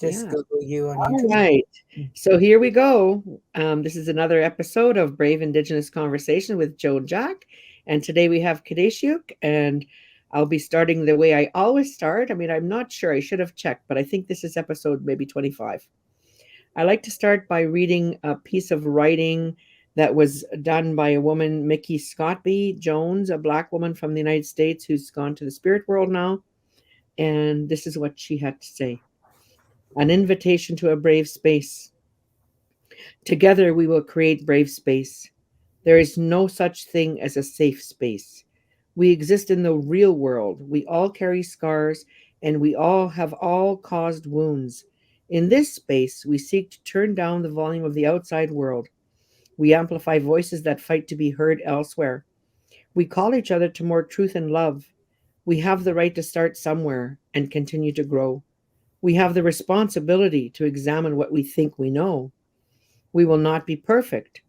Just Yeah. Google you on All YouTube. right. So here we go. This is another episode of Brave Indigenous Conversation with Joan Jack. And today we have KHUDEISHÉEXH, and I'll be starting the way I always start. I mean, I'm not sure. I should have checked, but I think this is episode maybe 25. I like to start by reading a piece of writing that was done by a woman, Mickey Scottby Jones, a Black woman from the United States who's gone to the spirit world now. And this is what she had to say: an invitation to a brave space. Together we will create brave space. There is no such thing as a safe space. We exist in the real world. We all carry scars, and we all have all caused wounds. In this space, we seek to turn down the volume of the outside world. We amplify voices that fight to be heard elsewhere. We call each other to more truth and love. We have the right to start somewhere and continue to grow. We have the responsibility to examine what we think we know. We will not be perfect.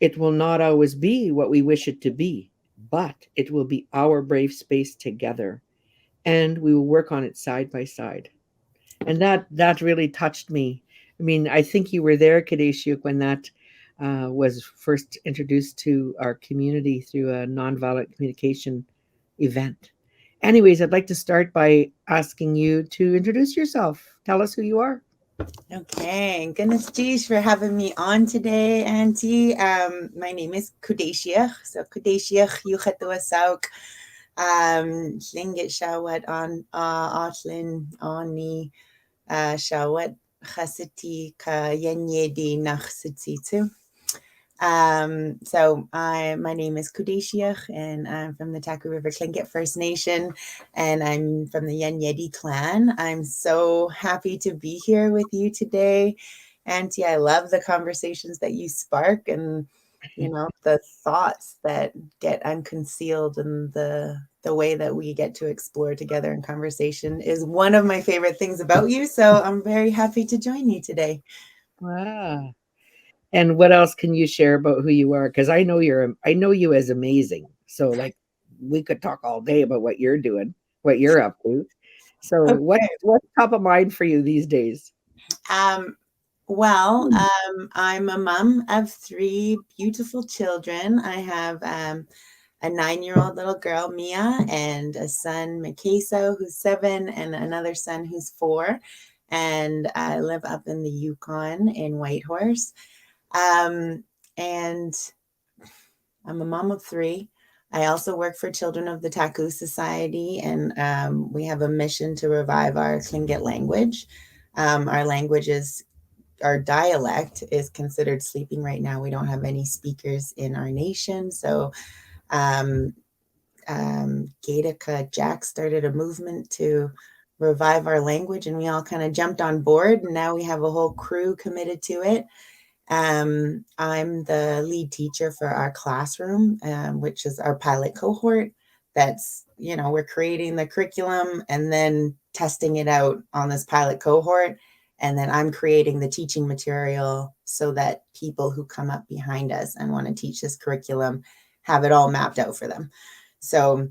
It will not always be what we wish it to be, but it will be our brave space together, and we will work on it side by side. And that really touched me. I mean, I think you were there, Kadeshiuk, when that was first introduced to our community through a nonviolent communication event. Anyways, I'd like to start by asking you to introduce yourself. Tell us who you are. Okay, goodness geez for having me on today, Auntie. My name is KHUDEISHÉEXH. So KHUDEISHÉEXH Yuchatuasauk. Tlingit Shawat on Otlin Oni Shawat Chasiti Ka Yenyedi Nachsitsitu. So my name is KHUDEISHÉEXH, and I'm from the Taku River Tlingit First Nation, and I'm from the Yenyedi clan. I'm so happy to be here with you today, Auntie. I love the conversations that you spark, and the thoughts that get unconcealed, and the way that we get to explore together in conversation is one of my favorite things about you. So I'm very happy to join you today. Wow. And what else can you share about who you are? Because I know you as amazing. So like we could talk all day about what you're doing, what you're up to. So Okay. what's top of mind for you these days? Um, I'm a mom of three beautiful children. I have a 9-year-old little girl, Mia, and a son, Mikeso, who's 7, and another son who's 4. And I live up in the Yukon in Whitehorse. Um, and I'm a mom of 3. I also work for Children of the Taku Society, and we have a mission to revive our Tlingit language. Our language is our dialect is considered sleeping right now. We don't have any speakers in our nation. So um, Gaetaca Jack started a movement to revive our language, and we all kind of jumped on board. And now we have a whole crew committed to it. I'm the lead teacher for our classroom, which is our pilot cohort. That's, we're creating the curriculum and then testing it out on this pilot cohort. And then I'm creating the teaching material so that people who come up behind us and want to teach this curriculum have it all mapped out for them. So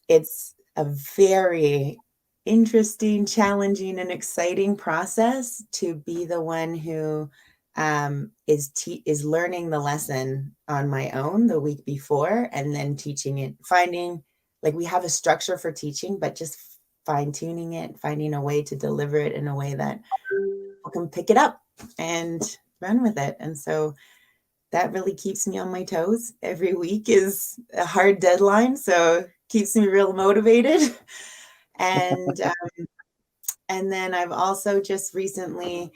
it's a very interesting, challenging, and exciting process to be the one who is learning the lesson on my own the week before, and then teaching it, finding, like, we have a structure for teaching, but just fine tuning it, finding a way to deliver it in a way that people can pick it up and run with it. And so that really keeps me on my toes. Every week is a hard deadline, so keeps me real motivated. And and then I've also just recently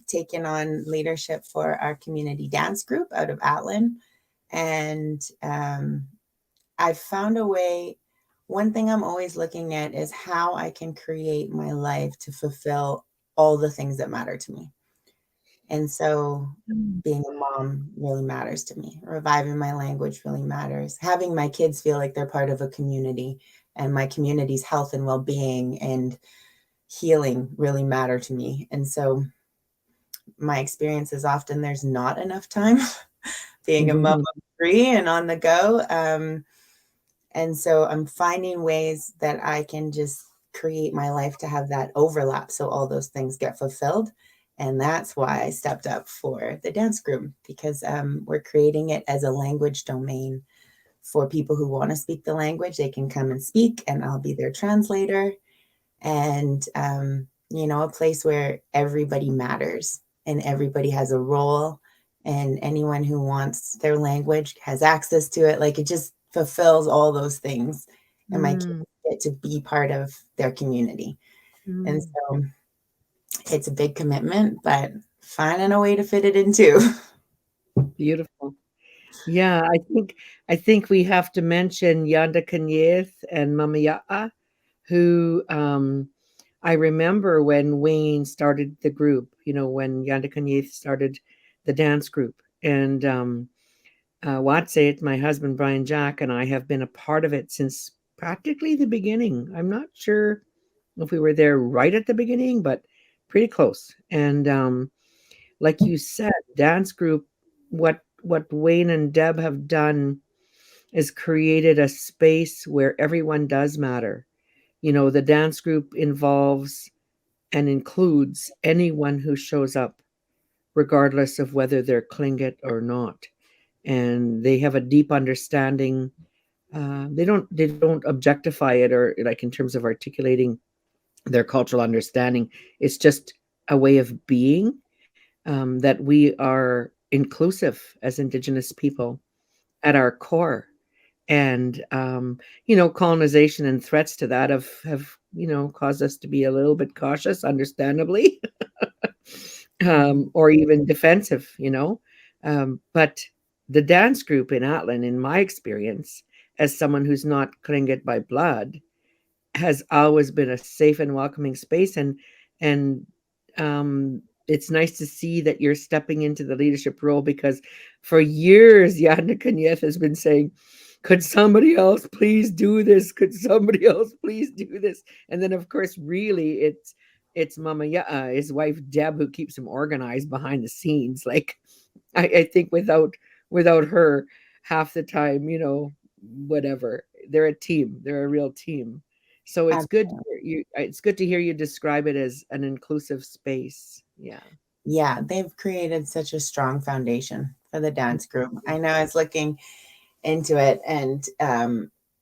taken on leadership for our community dance group out of Atlin. And I've found a way. One thing I'm always looking at is how I can create my life to fulfill all the things that matter to me. And so being a mom really matters to me. Reviving my language really matters. Having my kids feel like they're part of a community, and my community's health and well-being and healing really matter to me. And so my experience is often there's not enough time being a mom Mhm. of 3 and on the go. And so I'm finding ways that I can just create my life to have that overlap so all those things get fulfilled. And that's why I stepped up for the dance group, because we're creating it as a language domain for people who want to speak the language. They can come and speak, and I'll be their translator. And, a place where everybody matters and everybody has a role, and anyone who wants their language has access to it. Like, it just fulfills all those things. And my kids Mm, get to be part of their community. And mm. so it's a big commitment, but finding a way to fit it in too. Beautiful. Yeah, I think we have to mention Yanda Kanyeth and Mama Ya'a, who I remember when Wayne started the group, when Yanda Kanyeth started the dance group. And Watsait, my husband Brian Jack, and I have been a part of it since practically the beginning. I'm not sure if we were there right at the beginning, but pretty close. And like you said, dance group, what Wayne and Deb have done is created a space where everyone does matter. The dance group involves and includes anyone who shows up, regardless of whether they're Tlingit or not. And they have a deep understanding. They don't objectify it, or like in terms of articulating their cultural understanding. It's just a way of being, that we are inclusive as Indigenous people at our core. And colonization and threats to that have caused us to be a little bit cautious, understandably, or even defensive. But the dance group in Atlan, in my experience, as someone who's not Tlingit by blood, has always been a safe and welcoming space. And it's nice to see that you're stepping into the leadership role, because for years Yana Kanyeth has been saying, could somebody else please do this? Could somebody else please do this? And then of course really it's Mama his wife Deb, who keeps him organized behind the scenes. Like, I think without her, half the time, whatever, they're a team. They're a real team. So it's good to hear you. It's good to hear you describe it as an inclusive space. Yeah. Yeah, they've created such a strong foundation for the dance group. I know I was looking into it, and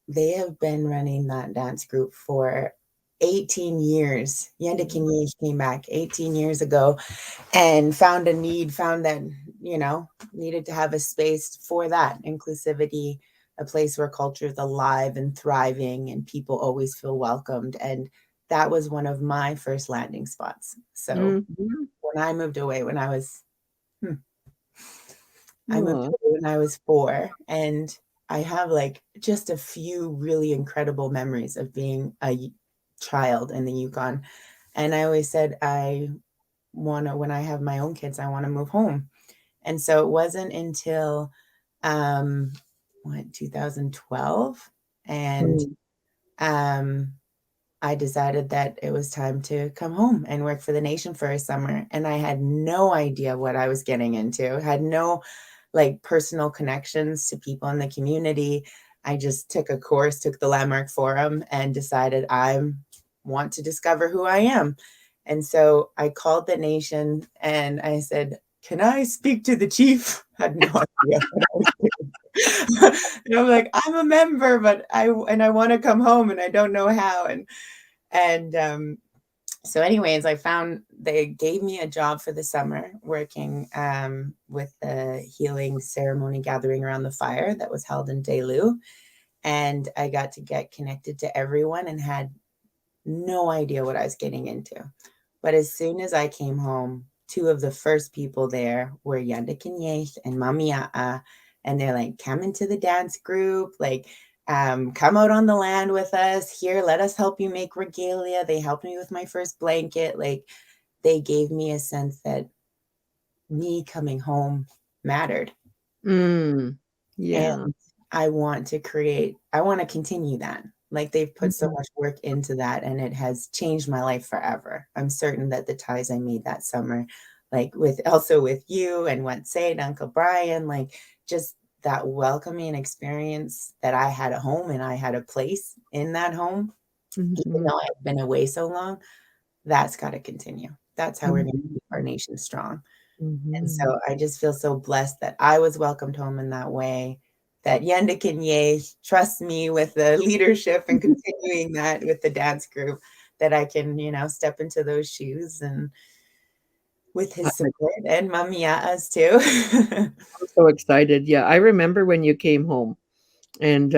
they have been running that dance group for 18 years. Yenda Kinyi came back 18 years ago and found a need, found that, needed to have a space for that inclusivity, a place where culture is alive and thriving and people always feel welcomed. And that was one of my first landing spots. So Mhm. when I moved away, when I was, I moved Aw. away when I was 4, and I have like just a few really incredible memories of being a child in the Yukon. And I always said, when I have my own kids, I want to move home. And so it wasn't until, um, 2012, and Mm. um, I decided that it was time to come home and work for the nation for a summer. And I had no idea what I was getting into. I had no like personal connections to people in the community. I just took a course, took the Landmark Forum, and decided I want to discover who I am. And so I called the nation and I said, "Can I speak to the chief?" I had no idea what I was doing. And I'm like, "I'm a member, but I want to come home and I don't know how." And so anyways, I found they gave me a job for the summer working with the healing ceremony gathering around the fire that was held in Delu. And I got to get connected to everyone and had no idea what I was getting into. But as soon as I came home, two of the first people there were Yanda Kinyech and Mamia'a. And they're like, come into the dance group, like, come out on the land with us. Here, let us help you make regalia. They helped me with my first blanket. Like, they gave me a sense that me coming home mattered. Mm. Yeah. And I want to continue that. Like, they've put so Mhm. much work into that, and it has changed my life forever. I'm certain that the ties I made that summer, like with you and what said Uncle Brian, like just that welcoming experience, that I had a home and I had a place in that home. even Mhm. though I've been away so long, that's got to continue. That's how we're going to Mhm. keep our nation strong. And Mhm. so I just feel so blessed that I was welcomed home in that way, that Yenda Kinye trusts me with the leadership and continuing that with the dance group, that I can, step into those shoes and with his I'm support and Mamia's too. so excited. Yeah, I remember when you came home and,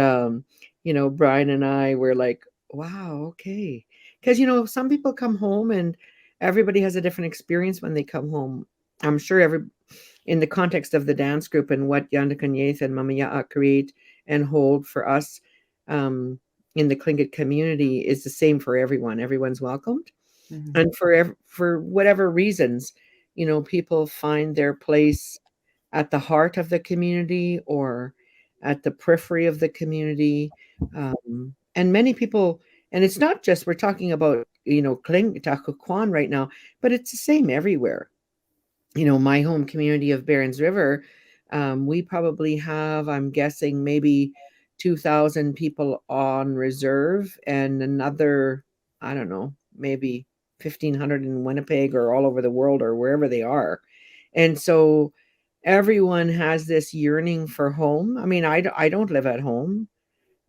Brian and I were like, "Wow, okay." Because some people come home and everybody has a different experience when they come home. I'm sure in the context of the dance group and what Yanda Kanyeth and Mama Ya'a create and hold for us, um, in the Tlingit community is the same for everyone. Everyone's welcomed. Mhm, And for whatever reasons, people find their place at the heart of the community or at the periphery of the community. And many people, and it's not just we're talking about Kling Takuquan right now, but it's the same everywhere. My home community of Barons River, we probably have, I'm guessing, maybe 2,000 people on reserve and another, I don't know, maybe 1,500 in Winnipeg or all over the world or wherever they are. And so everyone has this yearning for home. I mean, I don't live at home,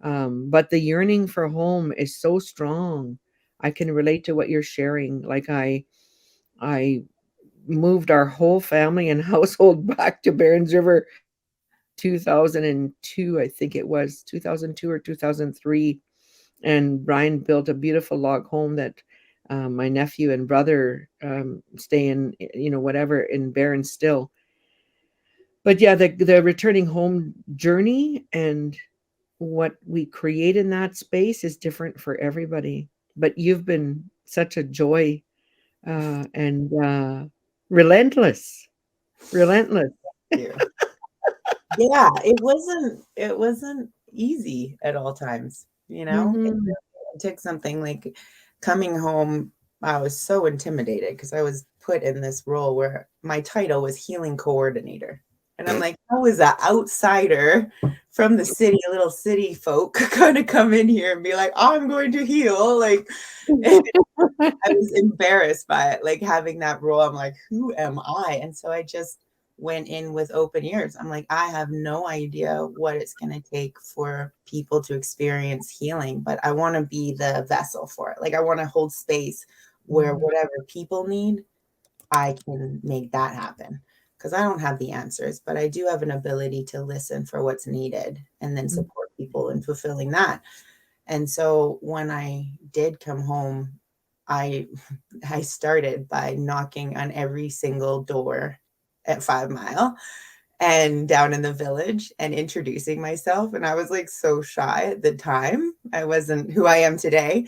but the yearning for home is so strong. I can relate to what you're sharing. Like I moved our whole family and household back to Barons River 2002, I think it was 2002 or 2003. And Brian built a beautiful log home that my nephew and brother stay in, whatever in Barons still. But yeah, the returning home journey and what we create in that space is different for everybody. But you've been such a joy and relentless, relentless. yeah. Yeah, it wasn't easy at all times, Mhm. It took something like coming home. I was so intimidated because I was put in this role where my title was healing coordinator. And I'm like, how is an outsider from the city, a little city folk, gonna come in here and be like, I'm going to heal? Like, I was embarrassed by it, like having that role. I'm like, who am I? And so I just went in with open ears. I'm like, I have no idea what it's going to take for people to experience healing, but I want to be the vessel for it. Like, I want to hold space where Mhm, whatever people need, I can make that happen. Because I don't have the answers, but I do have an ability to listen for what's needed and then mhm, support people in fulfilling that. And so when I did come home, I I started by knocking on every single door at 5 Mile and down in the village and introducing myself. And I was like so shy at the time. I wasn't who I am today,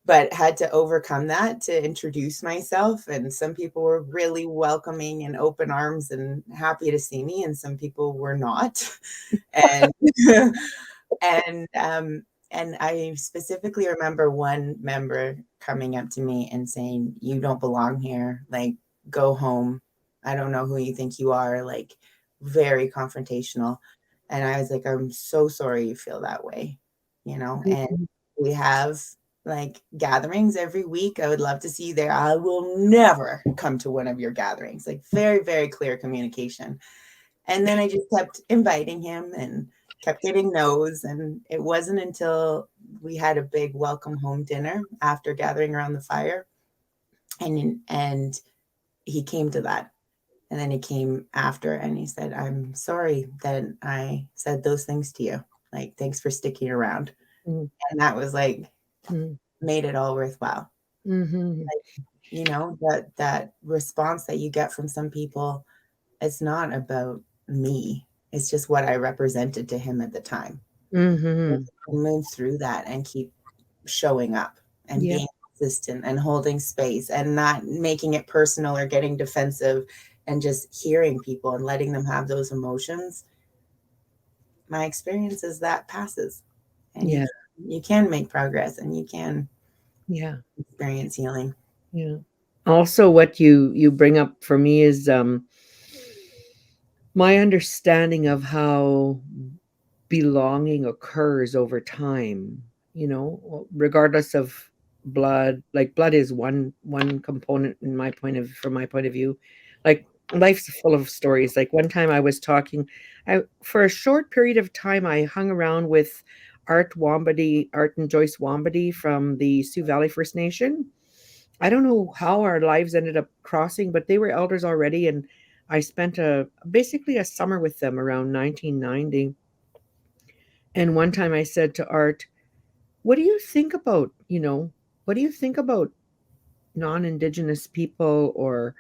but had to overcome that to introduce myself. And some people were really welcoming and open arms and happy to see me, and some people were not. And and and I specifically remember one member coming up to me and saying, "You don't belong here. Like, go home. I don't know who you think you are." Like, very confrontational. And I was like, "I'm so sorry you feel that way." And mhm, we have like gatherings every week. I would love to see you there. I will never come to one of your gatherings. Like, very, very clear communication. And then I just kept inviting him and kept getting no's. And it wasn't until we had a big welcome home dinner after gathering around the fire. And he came to that. And then he came after and he said, "I'm sorry that I said those things to you. Like, thanks for sticking around." mhm, And that was like, mhm, made it all worthwhile. mhm. That response that you get from some people, it's not about me. It's just what I represented to him at the time. Mhm. Move through that and keep showing up and Yeah, being consistent and holding space and not making it personal or getting defensive, and just hearing people and letting them have those emotions. My experience is that passes, and you yeah, you can make progress and you can yeah, experience healing. yeah. Also, what you bring up for me is my understanding of how belonging occurs over time. regardless of blood. Like blood is one component in my point of from my point of view. Like life's full of stories. Like one time I was talking, I for a short period of time I hung around with Art and Joyce Wambady from the Sioux Valley First Nation. I don't know how our lives ended up crossing, but they were elders already, and I spent a basically a summer with them around 1990. And one time I said to Art, "What do you think about, what do you think about non-indigenous people or,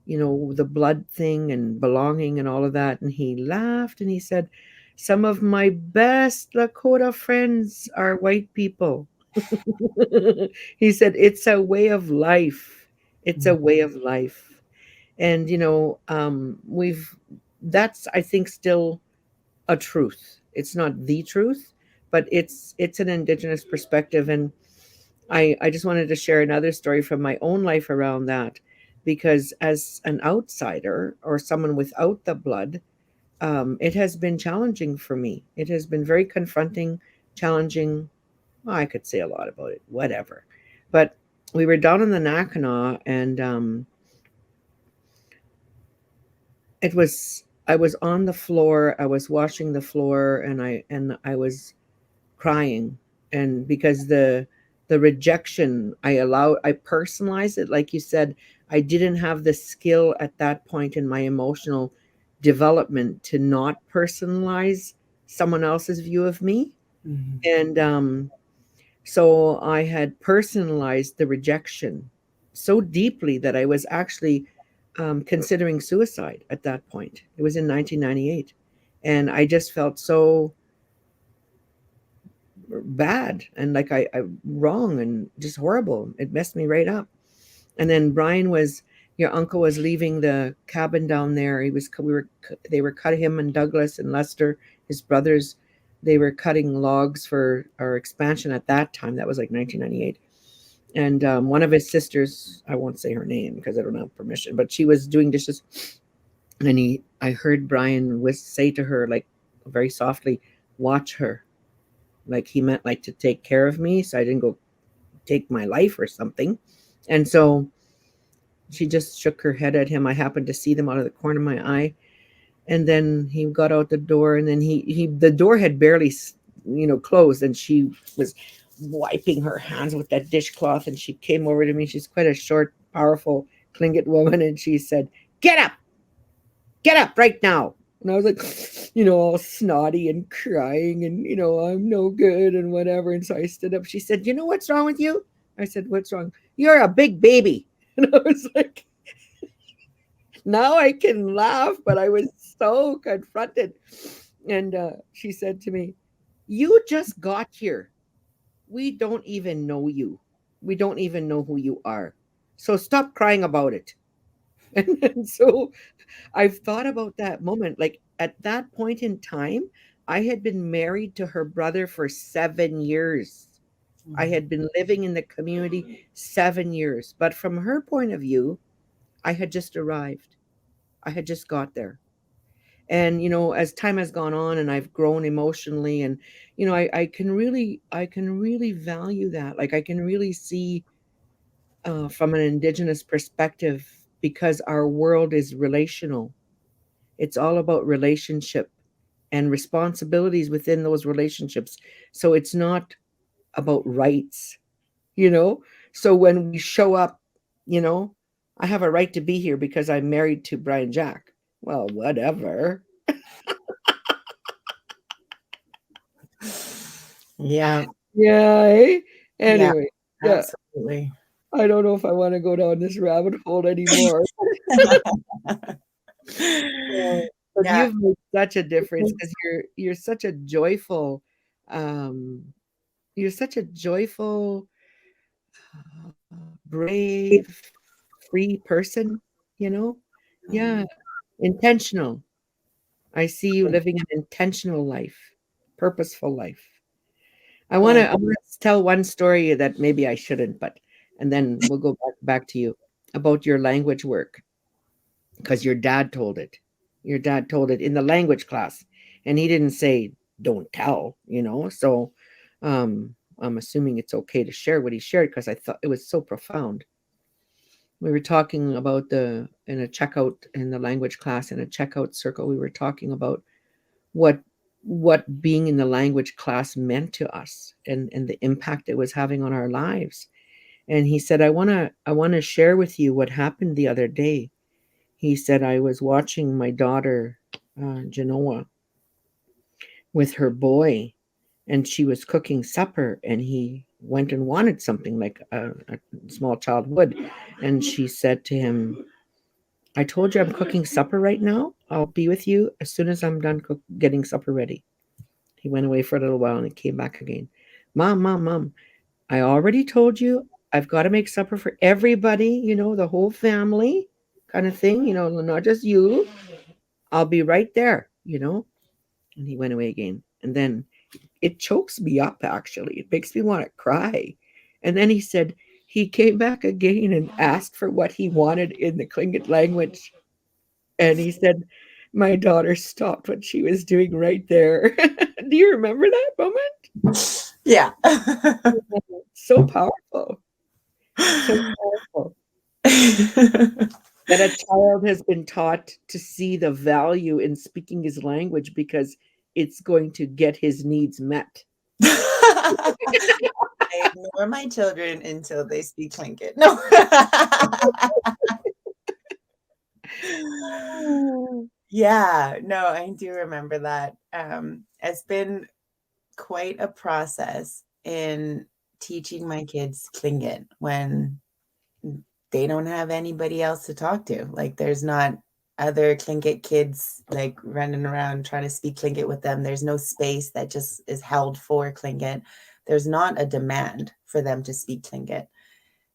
the blood thing and belonging and all of that?" And he laughed and he said, "Some of my best Lakota friends are white people." He said, "It's a way of life. It's a way of life." And we've that's I think still a truth. It's not the truth, but it's an indigenous perspective. And I just wanted to share another story from my own life around that, because as an outsider or someone without the blood, it has been challenging for me. It has been very confronting, challenging. Well, I could say a lot about it, whatever. But we were down in the Nakana, and it was I was on the floor, I was washing the floor, and I was crying. And because the rejection, I personalized it, like you said. I didn't have the skill at that point in my emotional development to not personalize someone else's view of me. Mhm. And so I had personalized the rejection so deeply that I was actually considering suicide at that point. It was in 1998. And I just felt so bad and like I wrong and just horrible. It messed me right up. And then your uncle was leaving the cabin down there. They were cutting him and Douglas and Lester, his brothers. They were cutting logs for our expansion at that time. That was like 1998. And one of his sisters, I won't say her name because I don't have permission, but she was doing dishes. And I heard Brian say to her, like very softly, "Watch her." Like he meant like to take care of me, so I didn't go take my life or something. And so she just shook her head at him. I happened to see them out of the corner of my eye. And then he got out the door, and then the door had barely, closed, and she was wiping her hands with that dishcloth, and she came over to me. She's quite a short, powerful Tlingit woman, and she said, get up right now." And I was like, all snotty and crying, and, I'm no good and whatever. And so I stood up. She said, "You know what's wrong with you?" I said, "What's wrong?" "You're a big baby." And I was like, now I can laugh, but I was so confronted. And she said to me, "You just got here. We don't even know you. We don't even know who you are. So stop crying about it." And so I've thought about that moment. Like at that point in time, I had been married to her brother for 7 years. I Mhm. had been living in the community 7 years. But from her point of view, I had just arrived. I had just got there. And as time has gone on and I've grown emotionally, and I can really value that. Like I can really see from an indigenous perspective, because our world is relational. It's all about relationship and responsibilities within those relationships. So it's not about rights, you know? So when we show up, you know, I have a right to be here because I'm married to Brian Jack. Well, whatever. Yeah, Yeah. Eh? yeah, Anyway, yeah. absolutely. I don't know if I want to go down this rabbit hole anymore. Uh, but Yeah. you've made such a difference because um, you're such a joyful, brave, free person, you know? Yeah, intentional. I see you living an intentional life, purposeful life. Thank I want to tell one story that maybe I shouldn't, but and then we'll go back to you about your language work, because your dad told it. Your dad told it in the language class, and he didn't say don't tell, So, um, I'm assuming it's okay to share what he shared because I thought it was so profound. We were talking about in a checkout in the language class in a checkout circle. We were talking about what being in the language class meant to us and the impact it was having on our lives. And he said, I want to share with you what happened the other day. He said, I was watching my daughter, Genoa, with her boy, and she was cooking supper, and he went and wanted something like a small child would. And she said to him, I told you I'm cooking supper right now. I'll be with you as soon as I'm done getting supper ready. He went away for a little while and he came back again. Mom, I already told you I've got to make supper for everybody, the whole family kind of thing, not just you. I'll be right there. And he went away again. And then it chokes me up, actually. It makes me want to cry. And then he said he came back again and asked for what he wanted in the Tlingit language. And he said, my daughter stopped what she was doing right there. Do you remember that moment? Yeah. So powerful. So powerful. That a child has been taught to see the value in speaking his language because it's going to get his needs met. I ignore my children until they speak Tlingit. No. Yeah, no, I do remember that. It's been quite a process in teaching my kids Tlingit when they don't have anybody else to talk to. Like, there's not other Tlingit kids like running around trying to speak Tlingit with them. There's no space that just is held for Tlingit. There's not a demand for them to speak Tlingit.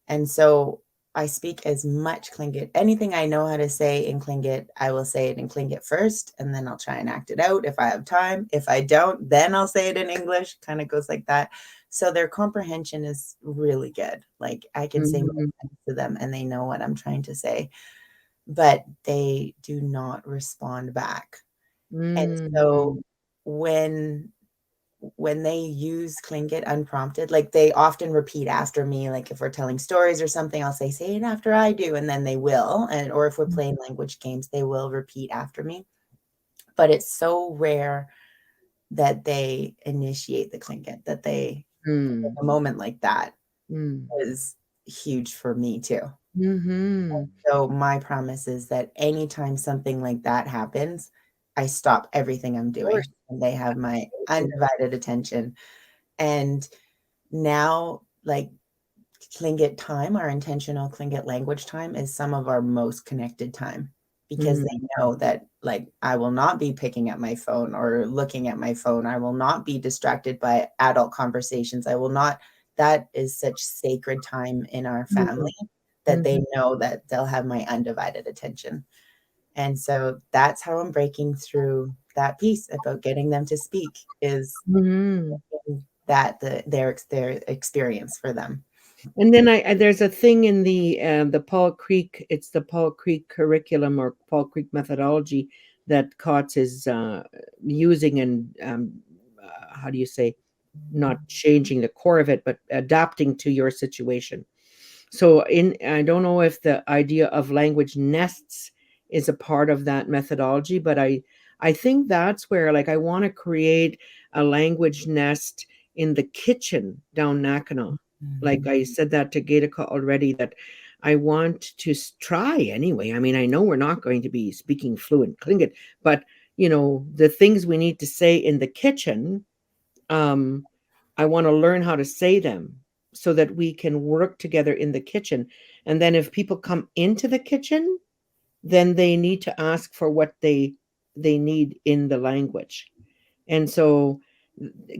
And so I speak as much Tlingit. Anything I know how to say in Tlingit, I will say it in Tlingit first, and then I'll try and act it out if I have time. If I don't, then I'll say it in English. Kind of goes like that. So their comprehension is really good. Like, I can say Mhm. to them and they know what I'm trying to say, but they do not respond back. And so Mm. when they use Tlingit unprompted, like, they often repeat after me. Like, if we're telling stories or something, I'll say it after I do, and then they will. And or if we're playing language games, they will repeat after me. But it's so rare that they initiate the Tlingit, that they Mm. a moment like that Mm. is huge for me too. Mhm. So my promise is that anytime something like that happens, I stop everything I'm Of course. doing and they have my Mhm. undivided attention. And now, like, Tlingit time, our intentional Tlingit language time, is some of our most connected time because Mm. they know that, like, I will not be picking up my phone or looking at my phone. I will not be distracted by adult conversations. I will not. That is such sacred time in our Mhm. family that they Mhm. know that they'll have my undivided attention. And so that's how I'm breaking through that piece about getting them to speak, is Mhm. that their experience for them. And then there's a thing in the Paul Creek. It's the Paul Creek curriculum or Paul Creek methodology that COTS is using and how do you say, not changing the core of it, but adapting to your situation. So I don't know if the idea of language nests is a part of that methodology, but I think that's where, like, I want to create a language nest in the kitchen down Nakano. Like I said that to Gatica already, that I want to try anyway. I mean, I know we're not going to be speaking fluent Tlingit, but the things we need to say in the kitchen, um, I want to learn how to say them so that we can work together in the kitchen. And then if people come into the kitchen, then they need to ask for what they need in the language. And so,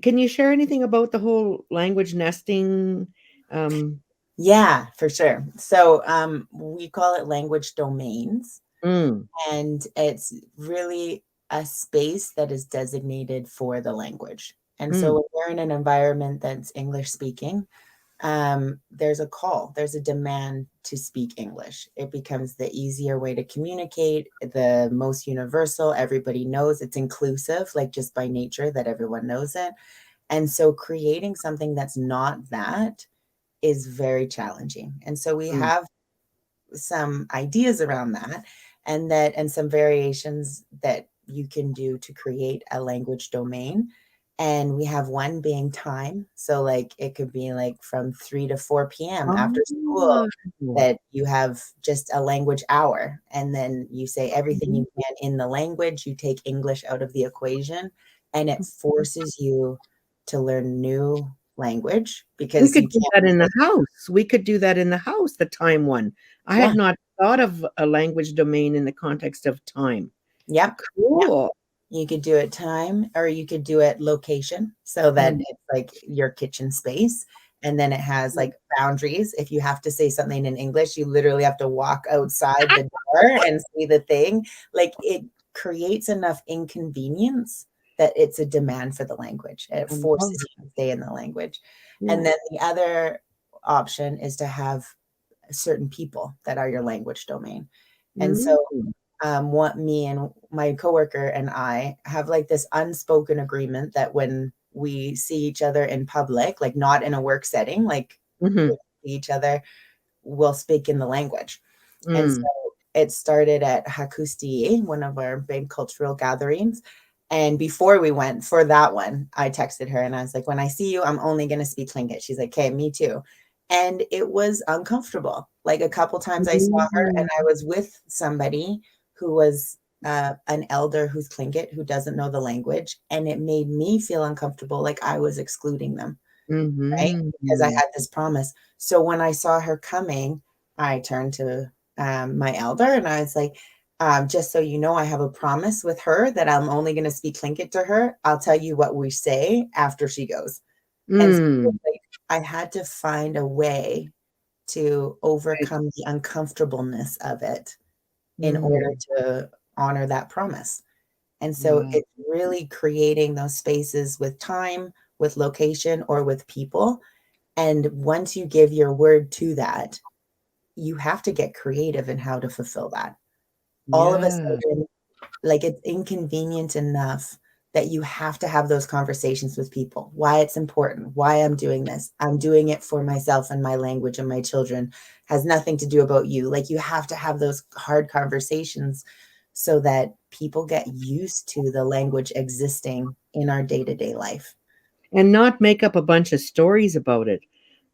can you share anything about the whole language nesting? Um, Yeah, for sure. So we call it language domains, mm, and it's really a space that is designated for the language. And so mm, when we're in an environment that's English speaking, there's a call, there's a demand to speak English. It becomes the easier way to communicate, the most universal. Everybody knows it's inclusive, like, just by nature that everyone knows it. And so creating something that's not that is very challenging. And so we Mm. have some ideas around that, and some variations that you can do to create a language domain. And we have one being time. So like it could be like from 3 to 4 p.m. after school, Oh. that you have just a language hour, and then you say everything Mhm. you can in the language. You take English out of the equation, and it forces you to learn new language We because you could do that can't in the like, house. We could do that in the house, the time one. I had yeah, not thought of a language domain in the context of time. yep. Cool. You could do it time, or you could do it location, so that Mm. it's like your kitchen space. And then it has like boundaries. If you have to say something in English, you literally have to walk outside the door and say the thing. Like it creates enough inconvenience that it's a demand for the language. It I love forces you to stay in the language. And Yeah. then the other option is to have certain people that are your language domain. And Mm. so what me and my coworker and I have like this unspoken agreement that when we see each other in public, like not in a work setting, like Mhm. when we see each other, we'll speak in the language. And so Mm. it started at KHUDEISHÉEXH, one of our big cultural gatherings. And before we went for that one, I texted her and I was like, when I see you, I'm only going to speak Tlingit. She's like, okay, me too. And it was uncomfortable. Like a couple times I saw her and Mm. I was with somebody who was an elder who's Tlingit, who doesn't know the language. And it made me feel uncomfortable, like I was excluding them, right? Because I Mhm. had this promise. So when I saw her coming, I turned to my elder and I was like, just so you know, I have a promise with her that I'm only going to speak Tlingit to her. I'll tell you what we say after she goes. And so Mm. like, I had to find a way to Right. overcome the uncomfortableness of it in order Mm. to honor that promise. And so Wow. it's really creating those spaces with time, with location, or with people. And once you give your word to that, you have to get creative in how to fulfill that. All of a Yeah. sudden, like it's inconvenient enough that you have to have those conversations with people. Why it's important, why I'm doing this. I'm doing it for myself and my language and my children. Has nothing to do about you. Like you have to have those hard conversations so that people get used to the language existing in our day-to-day life. And not make up a bunch of stories about it,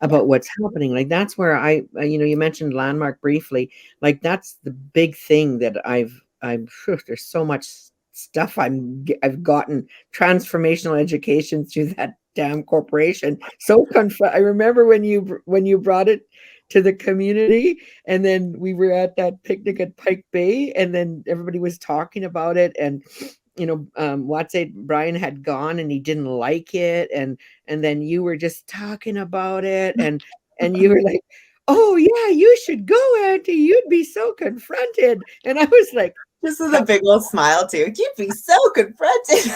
Yeah. about what's happening. Like that's where you mentioned landmark briefly. Like that's the big thing that I'm phew, there's so much stuff I've gotten transformational education through that damn corporation. So I remember when you brought it to the community, and then we were at that picnic at Pike Bay, and then everybody was talking about it, and Watson Brian had gone and he didn't like it, and then you were just talking about it, and you were like, "Oh yeah, you should go, Auntie. You'd be so confronted." And I was like, Just with a "Come," big old smile too. You'd be so confronted.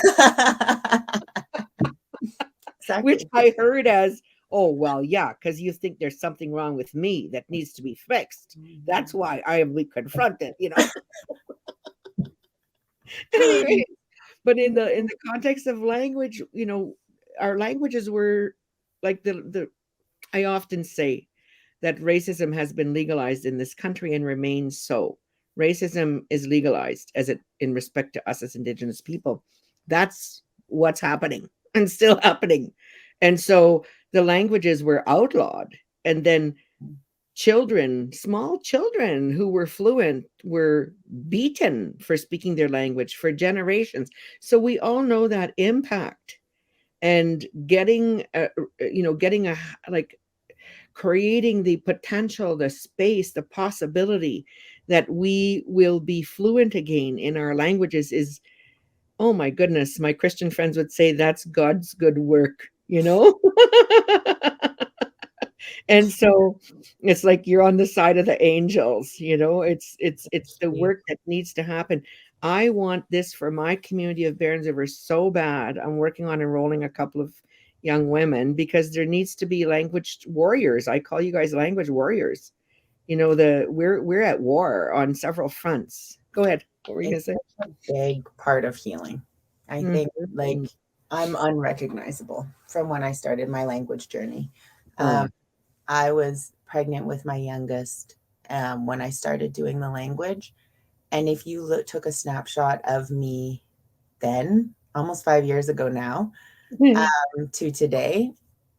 which Exactly. I heard as, "Oh well, yeah, because you think there's something wrong with me that needs to be fixed. That's why I am confronted." Anyway, but in the context of language, our languages were like the I often say that racism has been legalized in this country and remains so. Racism is legalized as it in respect to us as Indigenous people. That's what's happening and still happening. And so the languages were outlawed. And then children, small children who were fluent, were beaten for speaking their language for generations. So we all know that impact. And getting a like creating the potential, the space, the possibility that we will be fluent again in our languages is, oh my goodness, my Christian friends would say that's God's good work. And so it's like you're on the side of the angels. It's the work that needs to happen. I want this for my community of Barons River so bad. I'm working on enrolling a couple of young women because there needs to be language warriors. I call you guys language warriors. We're at war on several fronts. Go ahead. What were you It's gonna say? such a big part of healing. I think like Mhm. I'm unrecognizable from when I started my language journey. Oh. I was pregnant with my youngest when I started doing the language. And if you took a snapshot of me then, almost 5 years ago now, to today,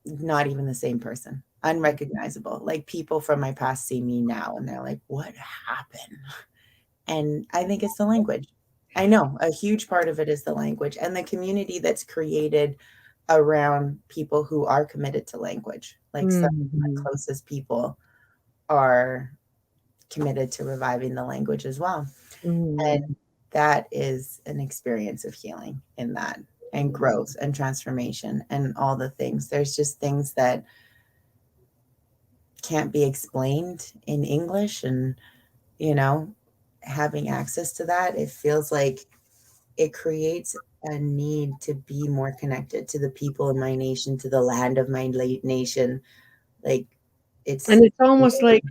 not even the same person, unrecognizable. Like people from my past see me now and they're like, what happened? And I think it's the language. I know a huge part of it is the language and the community that's created around people who are committed to language. Like some of my Mhm. closest people are committed to reviving the language as well. And Mhm. that is an experience of healing in that, and growth and transformation and all the things. There's just things that can't be explained in English. And, you know, having access to that, it feels like it creates a need to be more connected to the people in my nation, to the land of my nation. Like it's, And it's almost like,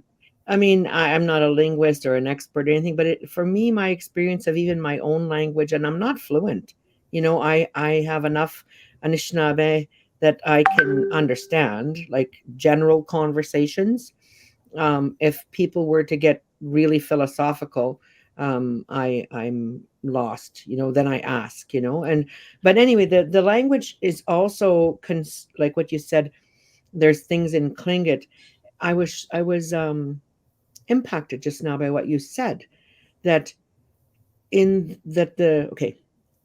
I mean, I'm not a linguist or an expert or anything, but for me, my experience of even my own language, and I'm not fluent. I have enough Anishinaabe that I can understand, like general conversations. If people were to get really philosophical, I'm lost. Then I ask. And but anyway, the language is also like what you said. There's things in Klingit. I was impacted just now by what you said, that in that the okay,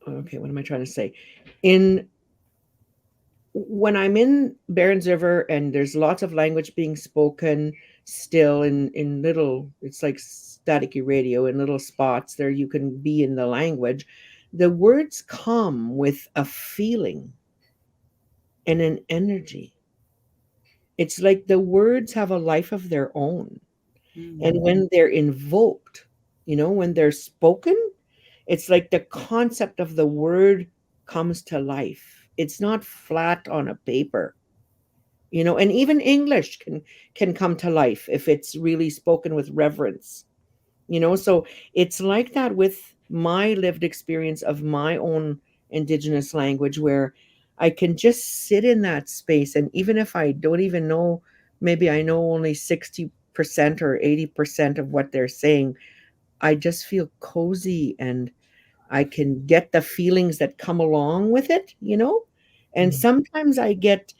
what am I trying to say? In When I'm in Barons River and there's lots of language being spoken still in little, it's like staticky radio in little spots there you can be in the language, the words come with a feeling and an energy. It's like the words have a life of their own. mm, And when they're invoked, when they're spoken, it's like the concept of the word comes to life. It's not flat on a paper. And even English can come to life if it's really spoken with reverence. So it's like that with my lived experience of my own indigenous language, where I can just sit in that space, and even if I don't even know, maybe I know only 60% or 80% of what they're saying, I just feel cozy, and I can get the feelings that come along with it. And mm, sometimes I get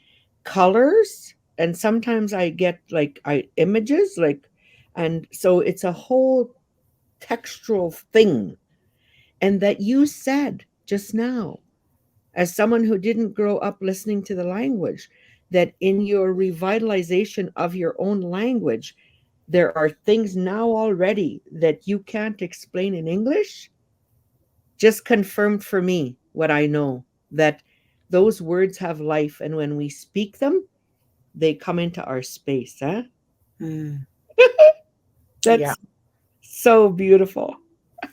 colors, and sometimes I get like images, like, and so it's a whole textural thing. And that you said just now, as someone who didn't grow up listening to the language, that in your revitalization of your own language, there are things now already that you can't explain in English, just confirmed for me what I know, that those words have life. And when we speak them, they come into our space. Huh? mm. Yeah, That's so beautiful.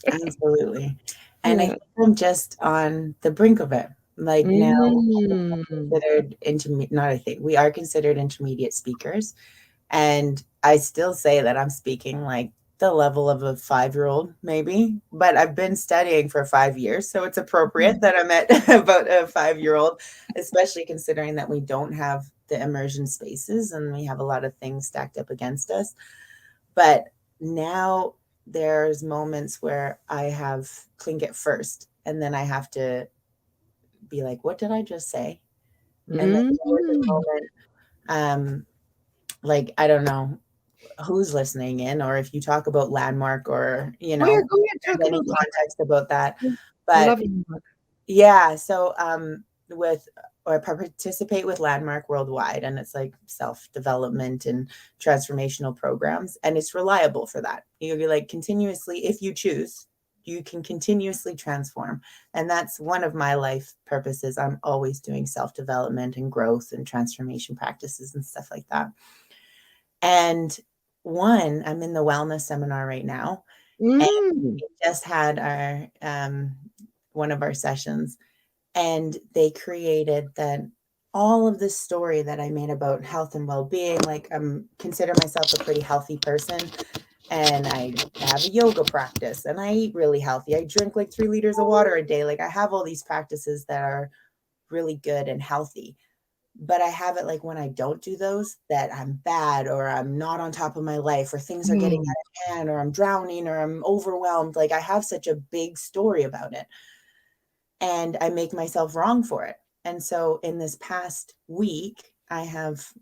absolutely. And I Yeah. think I'm just on the brink of it. Like now, Mm. considered intermediate, not I think, we are considered intermediate speakers. And I still say that I'm speaking like the level of a 5-year-old, maybe, but I've been studying for 5 years. So it's appropriate that I'm at about a 5-year-old, especially considering that we don't have the immersion spaces and we have a lot of things stacked up against us. But now there's moments where I have Tlingit first, and then I have to be like, what did I just say? And then there's a Mm. moment, um, like, I don't know who's listening in, or if you talk about landmark, or, Oh yeah, go ahead, talk there's any about that. context about that. I But love you. yeah, so with or participate with Landmark Worldwide, and it's like self-development and transformational programs, and it's reliable for that. You're like continuously, if you choose, you can continuously transform. And that's one of my life purposes. I'm always doing self-development and growth and transformation practices and stuff like that. And I'm in the wellness seminar right now, and Mm. we just had our one of our sessions, and they created that all of this story that I made about health and well-being. Like, consider myself a pretty healthy person, and I have a yoga practice, and I eat really healthy. I drink like 3 liters of water a day. Like, I have all these practices that are really good and healthy. But I have it like when I don't do those, that I'm bad or I'm not on top of my life or things are getting Mm. out of hand or I'm drowning or I'm overwhelmed. Like I have such a big story about it and I make myself wrong for it. And so in this past week,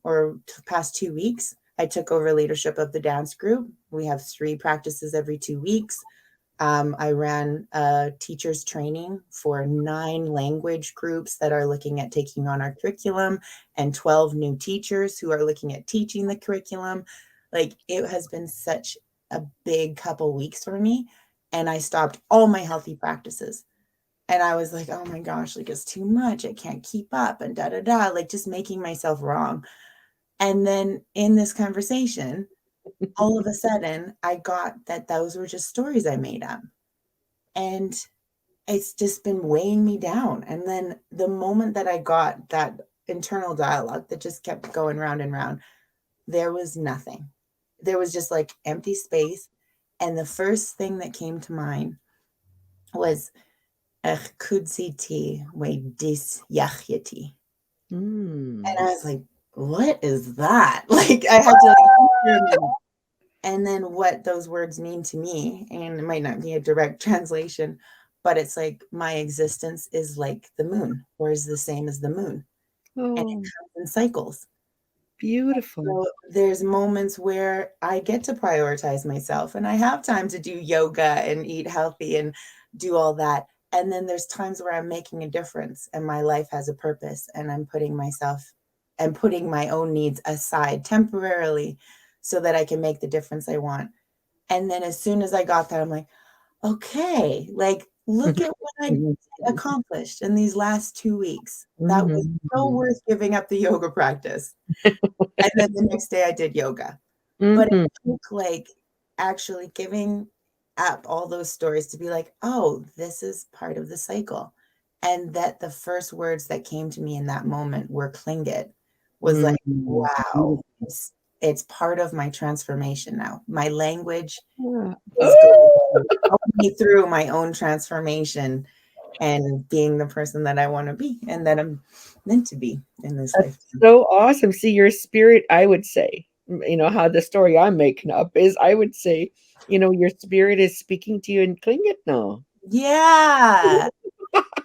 or past 2 weeks, I took over leadership of the dance group. We have 3 practices every 2 weeks. I ran a teacher's training for 9 language groups that are looking at taking on our curriculum and 12 new teachers who are looking at teaching the curriculum. Like it has been such a big couple weeks for me. And I stopped all my healthy practices. And I was like, oh my gosh, like it's too much. I can't keep up and da da da, like just making myself wrong. And then in this conversation, all of a sudden, I got that those were just stories I made up. And it's just been weighing me down. And then the moment that I got that internal dialogue that just kept going round and round, there was nothing. There was just like empty space. And the first thing that came to mind was KHUDEISHÉEXH we dis yachyati. And I Mm. was like, what is that? Like I had to like think for a minute. And then what those words mean to me, and it might not be a direct translation, but it's like my existence is like the moon or is the same as the moon and it Oh, comes in cycles. beautiful. So there's moments where I get to prioritize myself and I have time to do yoga and eat healthy and do all that. And then there's times where I'm making a difference and my life has a purpose and I'm putting myself and putting my own needs aside temporarily so that I can make the difference I want. And then as soon as I got that, I'm like, okay, like look at what I accomplished in these last 2 weeks. That was so Mhm. worth giving up the yoga practice. And then the next day I did yoga. But it Mhm. took like actually giving up all those stories to be like, oh, this is part of the cycle. And that the first words that came to me in that moment were Klingit was like, Mhm. wow, it's part of my transformation now. My language Yeah. is going to help me through my own transformation and being the person that I want to be and that I'm meant to be in this That's lifetime. so awesome. See, your spirit, I would say, how the story I'm making up is, I would say, your spirit is speaking to you in Klingit now. Yeah.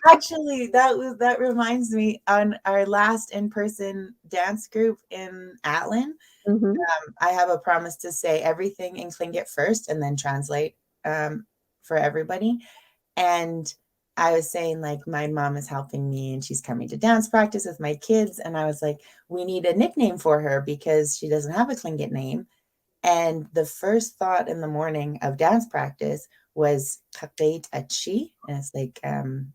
Actually, that reminds me on our last in-person dance group in Atlin, Mhm. I have a promise to say everything in Tlingit first and then translate for everybody. And I was saying like my mom is helping me and she's coming to dance practice with my kids. And I was like, we need a nickname for her because she doesn't have a Tlingit name. And the first thought in the morning of dance practice was Kakait Achi, and it's like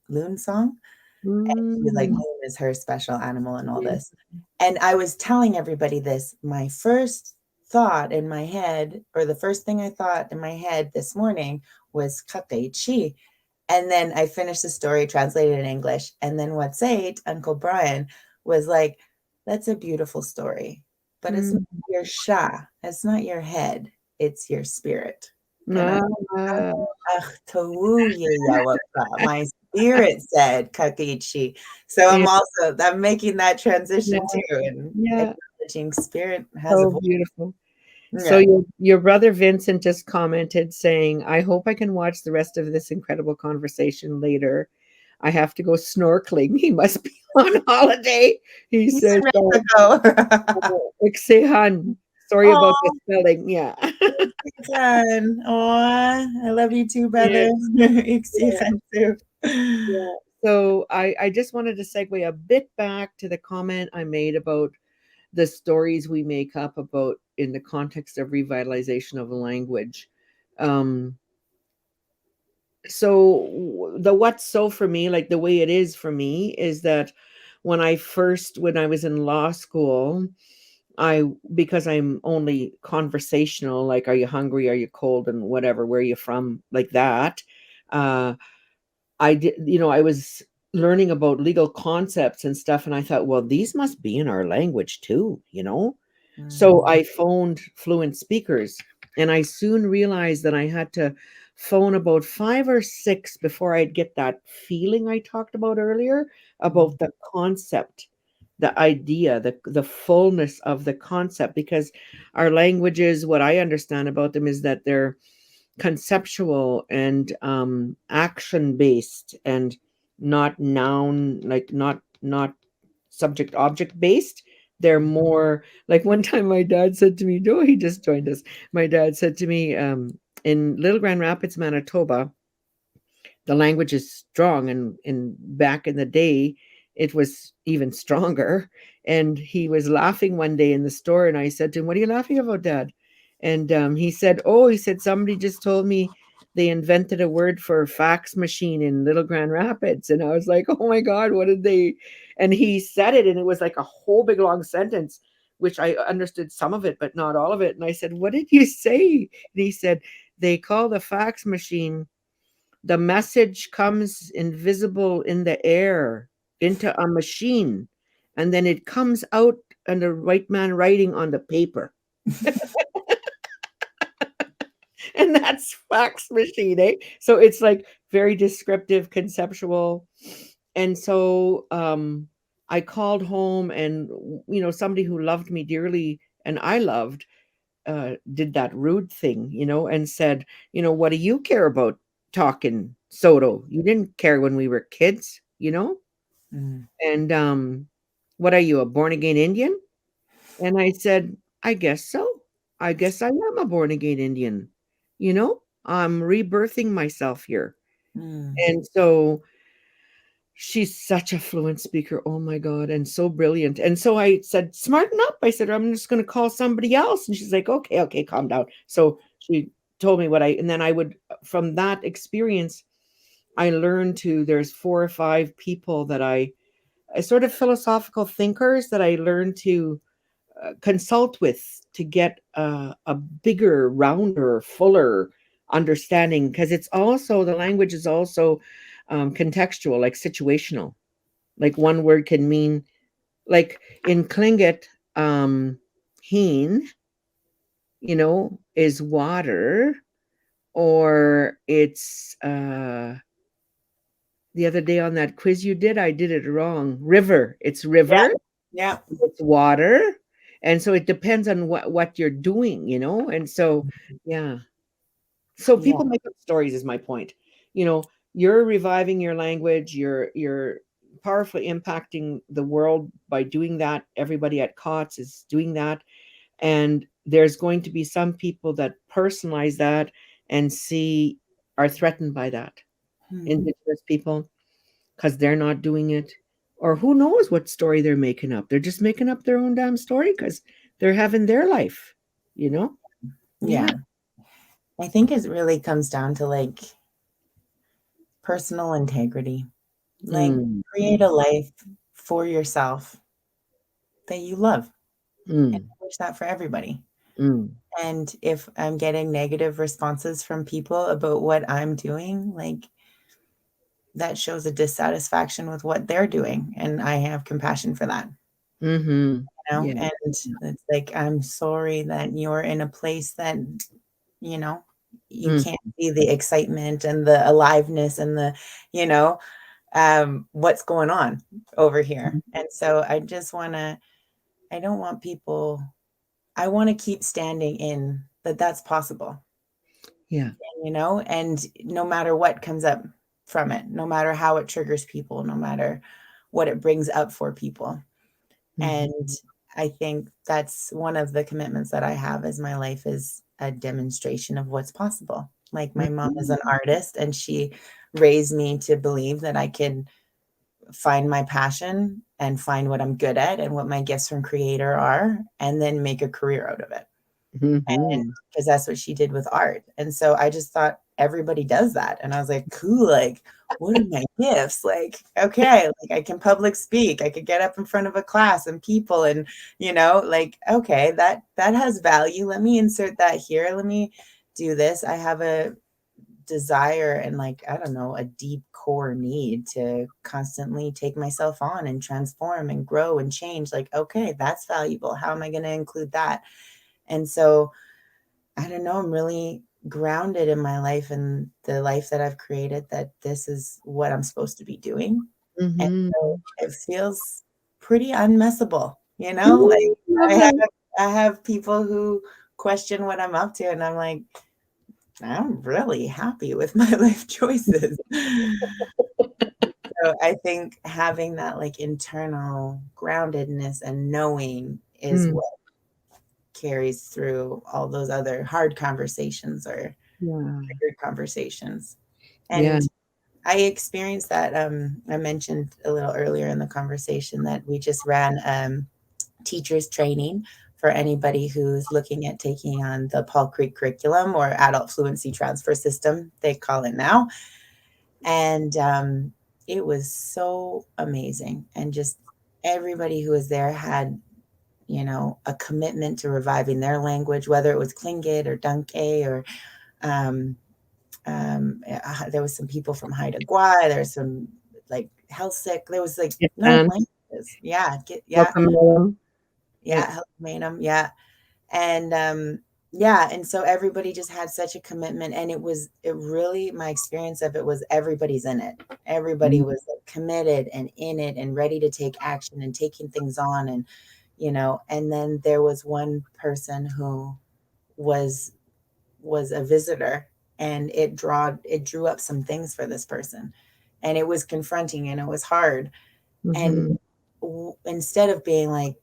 loon song. And she was like, Mm. moon is her special animal and all Yeah. this. And I was telling everybody this. My first thought in my head, or the first thing I thought in my head this morning was Kakait Chi. And then I finished the story, translated in English. And then what said, Uncle Brian was like, that's a beautiful story, but it's not Mm. your sha, it's not your head, it's your spirit. And I, Ah. "Ach, tawuye yawaka." My spirit said kakichi. So Yeah, I'm making that transition yeah, too and yeah. acknowledging spirit has a So voice. beautiful. So Yeah. your brother Vincent just commented saying, "I hope I can watch the rest of this incredible conversation later. I have to go snorkeling." He must be on holiday. He He's says, in Mexico. "Iksehan." Sorry about the Oh, spelling. Yeah. John. Oh, I love you too, Yeah, brother. yeah, Ixihan too. yeah. So I just wanted to segue a bit back to the comment I made about the stories we make up about in the context of revitalization of a language. Um, so the what's so for me, like the way it is for me, is that when I was in law school, I because I'm only conversational, like are you hungry, are you cold, and whatever, where are you from, like that. Uh, I did, I was learning about legal concepts and stuff, and I thought, well, these must be in our language too. So Mm, I phoned fluent speakers, and I soon realized that I had to phone about 5 or 6 before I'd get that feeling I talked about earlier about the concept, the idea, the fullness of the concept. Because our languages, what I understand about them is that they're conceptual and action based, and not noun, like not subject object based. They're more like, one time my dad said to me, no, he just joined us. My dad said to me, in Little Grand Rapids, Manitoba, the language is strong, and back in the day it was even stronger. And he was laughing one day in the store, and I said to him, what are you laughing about, Dad? And he said, oh, he said, somebody just told me they invented a word for fax machine in Little Grand Rapids. And I was like, oh my God, what did they? And he said it, and it was like a whole big long sentence, which I understood some of it but not all of it. And I said, what did you say? And he said, they call the fax machine, the message comes invisible in the air into a machine, and then it comes out, and the right man writing on the paper. And that's fax machine, eh? So it's like very descriptive, conceptual. And so I called home, and somebody who loved me dearly and I loved, did that rude thing, and said, what do you care about talking Soto? You didn't care when we were kids. Mm. And what are you, a born again Indian? And I said, I guess so. I guess I am a born again Indian. I'm rebirthing myself here. Mm. And so she's such a fluent speaker. Oh my God. And so brilliant. And so I said, smarten up. I said, I'm just going to call somebody else. And she's like, okay, okay, calm down. So she told me and then I would, from that experience, I learned there's 4 or 5 people that I sort of philosophical thinkers that I learned to consult with, to get a bigger, rounder, fuller understanding. Because it's also, the language is also contextual, like situational. Like one word can mean, like in Tlingit, heen, is water, or it's the other day on that quiz you did, I did it wrong. River. It's Yeah. river, Yeah. it's water. And so it depends on what you're doing. And so, yeah. So Yeah. people make up stories is my point. You're reviving your language, you're powerfully impacting the world by doing that. Everybody at COTS is doing that. And there's going to be some people that personalize that and are threatened by that. Mm. Indigenous people, because they're not doing it. Or who knows what story they're making up. They're just making up their own damn story because they're having their life, you know? Yeah. Yeah. I think it really comes down to like personal integrity. Like Mm, create a life for yourself that you love. And mm, I wish that for everybody. mm, And if I'm getting negative responses from people about what I'm doing, like that shows a dissatisfaction with what they're doing. And I have compassion for that. mm-hmm. Yeah. And it's like, I'm sorry that you're in a place that, you know, you Mm, can't see the excitement and the aliveness and the, you know, what's going on over here. And so I don't want people, I want to keep standing in that that's possible, yeah. and no matter what comes up from it, no matter how it triggers people, no matter what it brings up for people. Mm-hmm. And I think that's one of the commitments that I have is my life is a demonstration of what's possible. Like my mom is Mm-hmm. an artist and she raised me to believe that I can find my passion and find what I'm good at and what my gifts from creator are, and then make a career out of it. And Mm-hmm. because that's what she did with art. And so I just thought everybody does that. And I was like, cool, like, what are my gifts? Like, okay, like I can public speak, I could get up in front of a class and people and like, okay, that has value. Let me insert that here. Let me do this. I have a desire and like, I don't know, a deep core need to constantly take myself on and transform and grow and change. Like, okay, that's valuable. How am I going to include that? And so I don't know, I'm really grounded in my life and the life that I've created, that this is what I'm supposed to be doing. And Mhm. so it feels pretty unmessable, like Ooh, I love have that. I have people who question what I'm up to, and I'm like, I'm really happy with my life choices. So I think having that like internal groundedness and knowing is Mm, what carries through all those other hard conversations or yeah. triggered conversations. Yeah. And I experienced that. I mentioned a little earlier in the conversation that we just ran teachers training for anybody who's looking at taking on the Paul Creek curriculum, or adult fluency transfer system, they call it now. And it was so amazing. And just everybody who was there had, a commitment to reviving their language, whether it was Tlingit or Dungay or um, there was some people from Haida Gwa, there's some like Helsik, there was like Yes, no and languages. Yeah, welcome, Miriam. Yeah. yeah, Helpmanum, yeah. And yeah, and so everybody just had such a commitment, and it really, my experience of it was everybody's in it. Everybody Mm, was like committed and in it and ready to take action and taking things on. And and then there was one person who was a visitor, and it drew up some things for this person, and it was confronting and it was hard. And mhm, instead of being like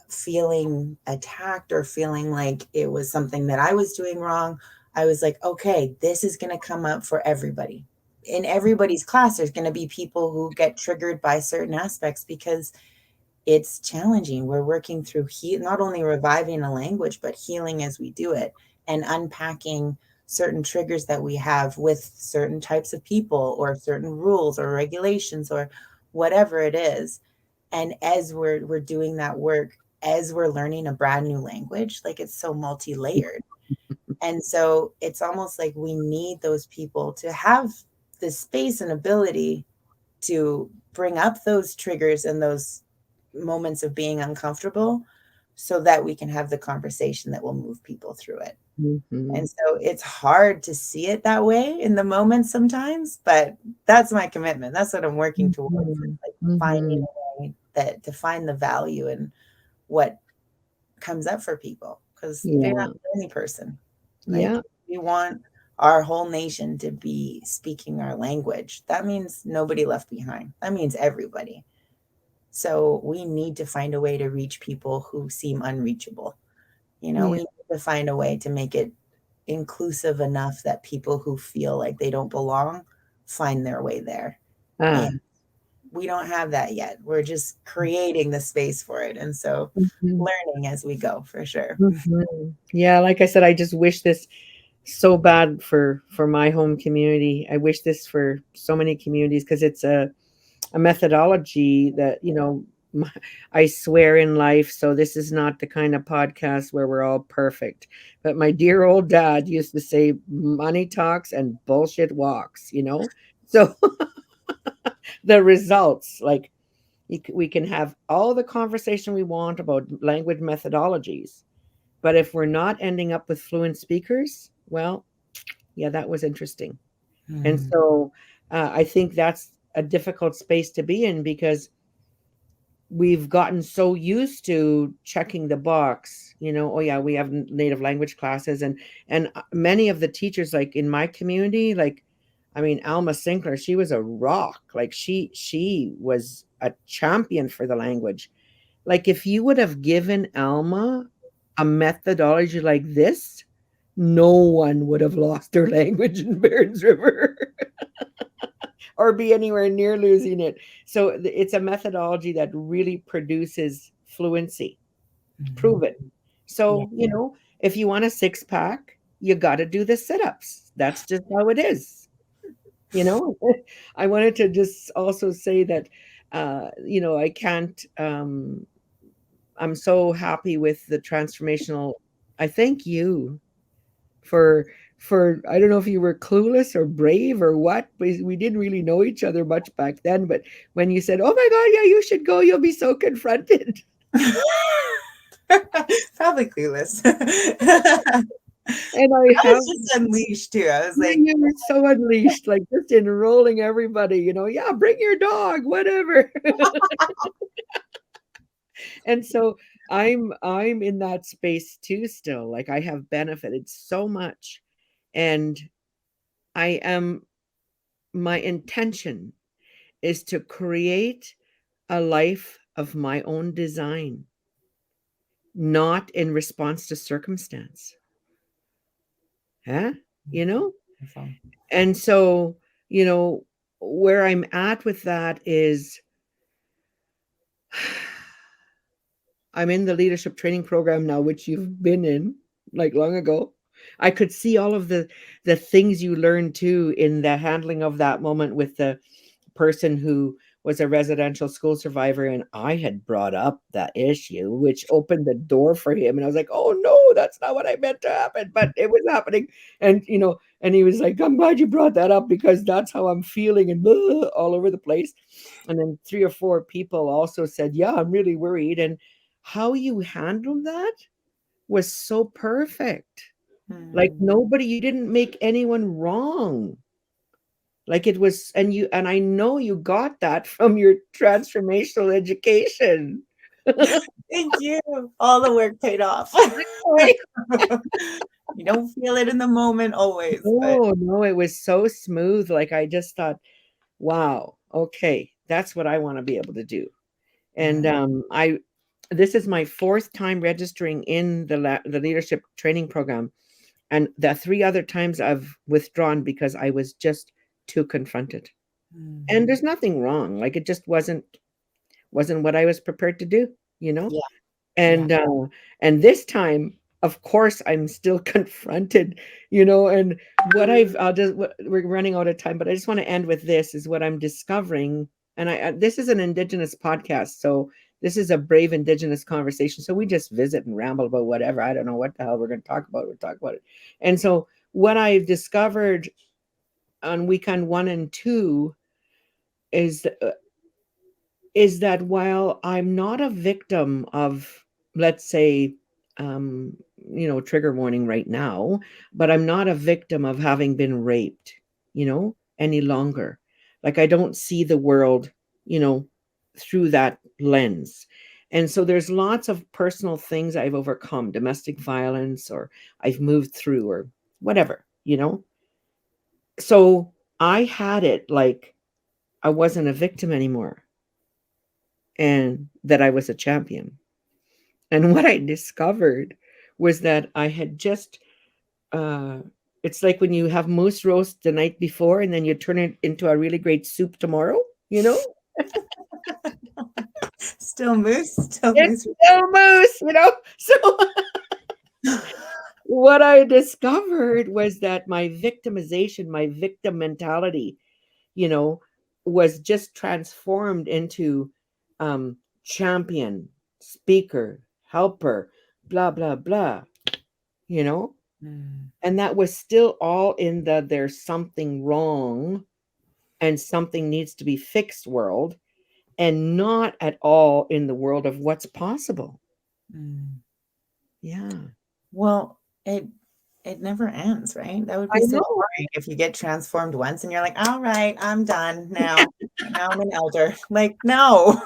feeling attacked or feeling like it was something that I was doing wrong, I was like, okay, this is going to come up for everybody. In everybody's class, there's going to be people who get triggered by certain aspects because it's challenging. We're working through not only reviving a language, but healing as we do it, and unpacking certain triggers that we have with certain types of people or certain rules or regulations or whatever it is. And as we're doing that work, as we're learning a brand new language, like it's so multi-layered. And so it's almost like we need those people to have the space and ability to bring up those triggers and those moments of being uncomfortable, so that we can have the conversation that will move people through it. And mhm, so it's hard to see it that way in the moment sometimes, but that's my commitment. That's what I'm working towards, is mhm, like finding mhm. a way that to find the value in what comes up for people, because they're not Yeah. the only person. Like, Yeah. we want our whole nation to be speaking our language. That means nobody left behind. That means everybody. So we need to find a way to reach people who seem unreachable. We Yeah. need to find a way to make it inclusive enough that people who feel like they don't belong find their way there. Ah. And we don't have that yet. We're just creating the space for it. And so Mhm, learning as we go, for sure. mhm. Yeah, like I said, I just wish this so bad for my home community. I wish this for so many communities because it's a methodology that, I swear in life. So this is not the kind of podcast where we're all perfect. But my dear old dad used to say, money talks and bullshit walks. So the results, like we can have all the conversation we want about language methodologies. But if we're not ending up with fluent speakers, well, yeah, that was interesting. And Mm, so I think that's a difficult space to be in because we've gotten so used to checking the box, oh yeah, we have native language classes, and many of the teachers, like in my community, like, I mean, Alma Sinclair, she was a rock. Like she was a champion for the language. Like if you would have given Alma a methodology like this, no one would have lost their language in Barons River or be anywhere near losing it. So it's a methodology that really produces fluency, mhm. proven. Yeah. So, if you want a six pack, you got to do the sit ups. That's just how it is. You know, I wanted to just also say that, I can't, I'm so happy with the transformational. I thank you for I don't know if you were clueless or brave or what, but we didn't really know each other much back then. But when you said, "Oh my God, yeah, you should go," you'll be so confronted. Probably clueless. And I I have was just unleashed too. I was yeah, like, you were so unleashed, like, just enrolling everybody, "Yeah, bring your dog, whatever." And so I'm in that space too still, like, I have benefited so much, and I am my intention is to create a life of my own design, not in response to circumstance. Huh? You know? "Wonderful." And so, you know, where I'm at with that is I'm in the leadership training program now, which you've been in like long ago. I could see all of the things you learned too in the handling of that moment with the person who was a residential school survivor, and I had brought up that issue, which opened the door for him. And I was like, "Oh no, that's not what I meant to happen," but it was happening. And he was like, "I'm glad you brought that up because that's how I'm feeling," and blah, all over the place. And then 3 or 4 people also said, "Yeah, I'm really worried." And how you handled that was so perfect. Like Mm. nobody, you didn't make anyone wrong. Like it was, and I know you got that from your transformational education. Thank you. All the work paid off. Right? You don't feel it in the moment always, but No, no, it was so smooth. Like I just thought, wow, okay, that's what I want to be able to do. And yeah. I this is my 4th time registering in the leadership training program, and the 3 other times I've withdrawn because I was just too confronted. And Mm. there's nothing wrong. Like it just wasn't what I was prepared to do, you know? Yeah. Yeah. And, and this time, of course, I'm still confronted, and I'll just we're running out of time, but I just wanna end with this is what I'm discovering, and this is an Indigenous podcast, so this is a brave Indigenous conversation, so we just visit and ramble about whatever, I don't know what the hell we're gonna talk about, we'll talk about it. And so what I've discovered on weekend 1 and 2 is is that while I'm not a victim of, let's say, um, trigger warning right now, but I'm not a victim of having been raped, any longer. Like I don't see the world, you know, through that lens. And so there's lots of personal things I've overcome, domestic violence, or I've moved through, or whatever. So I had it like I wasn't a victim anymore and that I was a champion. And what I discovered was that I had just, uh, it's like when you have moose roast the night before and then you turn it into a really great soup tomorrow, you know? Still moose, still It's moose. still moose. So what I discovered was that my victimization, my victim mentality, you know, was just transformed into champion, speaker, helper, blah, blah, blah, you know? Mm. And that was still all in the there's something wrong and something needs to be fixed world, and not at all in the world of what's possible. Mm. Yeah. Well, it never ends, right? That would I be so know. boring if you get transformed once and you're like, "All right, I'm done now. Now I'm an elder." Like, no.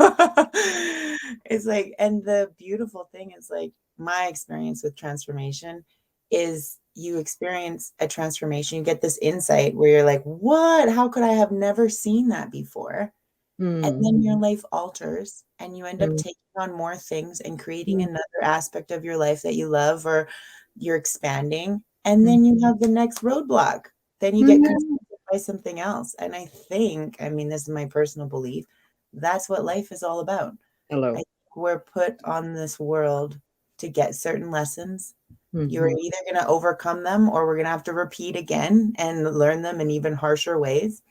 It's like, and the beautiful thing is like my experience with transformation is you experience a transformation, you get this insight where you're like, "What? How could I have never seen that before?" And Mm, then your life alters and you end up mm, taking on more things and creating mm, another aspect of your life that you love or you're expanding. And mm. then you have the next roadblock. Then you get Mhm. confronted by something else. And I think, I mean, this is my personal belief, that's what life is all about. I Hello. think we're put on this world to get certain lessons. You're Mhm. either going to overcome them or we're going to have to repeat again and learn them in even harsher ways.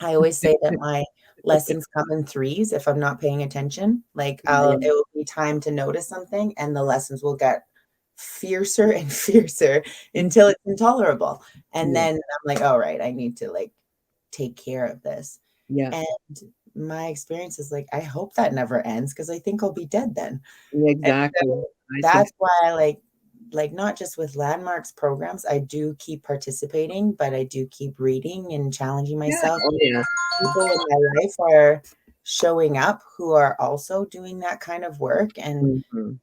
I always say that my lessons come in threes if I'm not paying attention. Like Yeah, it will be time to notice something and the lessons will get fiercer and fiercer until it's intolerable. And yeah, then I'm like, all right, I need to like take care of this. yeah, And my experience is like, I hope that never ends because I think I'll be dead then. yeah, And exactly. so I think that's why I like like not just with landmarks programs, I do keep participating, but I do keep reading and challenging Yeah. myself. Oh, yeah. People in my life are showing up who are also doing that kind of work. And Mhm.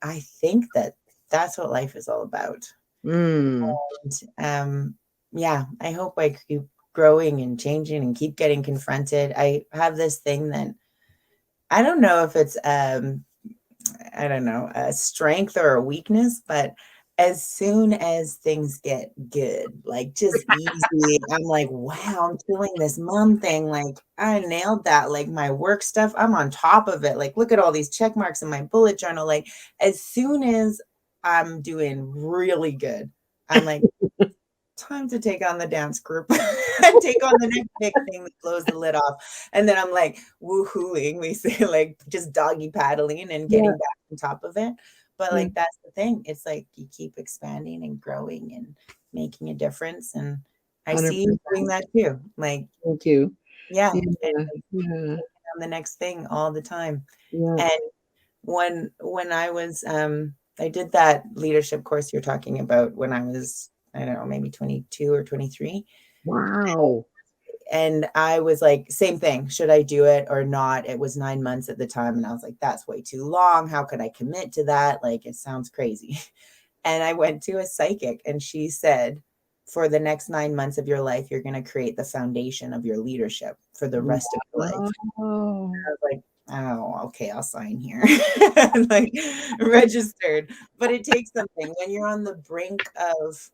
I think that that's what life is all about. Mm. And yeah, I hope I keep growing and changing and keep getting confronted. I have this thing that I don't know if it's I don't know, a strength or a weakness, but as soon as things get good, like just easy, I'm like, wow, I'm killing this mom thing. Like, I nailed that. Like, my work stuff, I'm on top of it. Like, look at all these check marks in my bullet journal. Like, as soon as I'm doing really good, I'm like, time to take on the dance group and take on the next big thing that blows the lid off. And then I'm like woohooing, we say, like just doggy paddling and Yeah. getting back on top of it. But Yeah. like that's the thing. It's like you keep expanding and growing and making a difference. And I see you 100%. doing that too. Like, Thank you. yeah, and Yeah. like, Yeah. taking on the next thing all the time. Yeah. And when I was I did that leadership course you're talking about when I was, I don't know, maybe 22 or 23. Wow. And I was like, same thing. Should I do it or not? It was 9 months at the time. And I was like, that's way too long. How could I commit to that? Like, it sounds crazy. And I went to a psychic and she said, for the next 9 months of your life, you're going to create the foundation of your leadership for the rest of your life. Wow. I was like, oh, okay, I'll sign here. Like, registered. But it takes something when you're on the brink of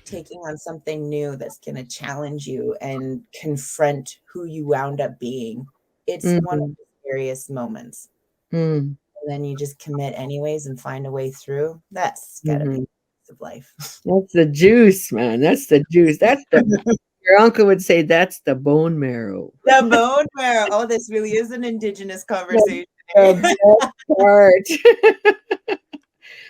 taking on something new that's going to challenge you and confront who you wound up being. It's one of Mhm. the scariest moments. Mm. And then you just commit anyways and find a way through. That's got to be Mhm. the of life. That's the juice, man. That's the juice. That's the your uncle would say that's the bone marrow. The bone marrow. Oh, this really is an Indigenous The conversation. the best part.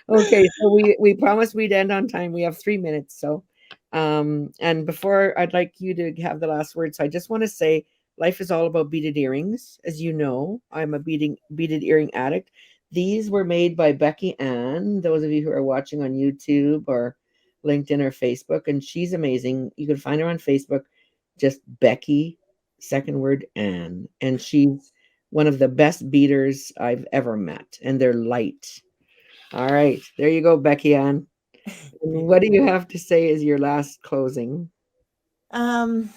Okay, so we promised we'd end on time. We have 3 minutes, so, and before I'd like you to have the last word, so I just wanna say life is all about beaded earrings. As you know, I'm a beaded earring addict. These were made by Becky Ann, those of you who are watching on YouTube or LinkedIn or Facebook, and she's amazing. You can find her on Facebook, just Becky, second word, Ann, and she's one of the best beaders I've ever met, and they're light. All right, there you go, Becky Ann. And what do you have to say as your last closing? Um,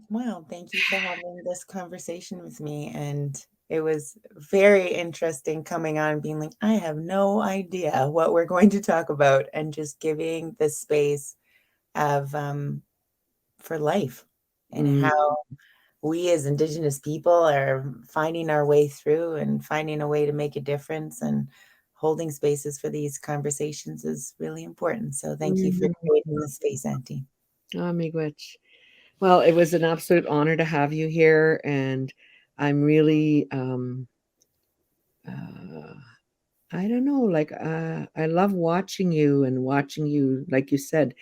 well, thank you for having this conversation with me. And it was very interesting coming on, being like, I have no idea what we're going to talk about, and just giving the space of for life and Mm, how we as Indigenous people are finding our way through and finding a way to make a difference, and holding spaces for these conversations is really important. So thank you for mhm. creating this space, Auntie. Oh, miigwech. Well, it was an absolute honor to have you here, and I'm really, uh, I don't know, like, I love watching you and watching you, like you said,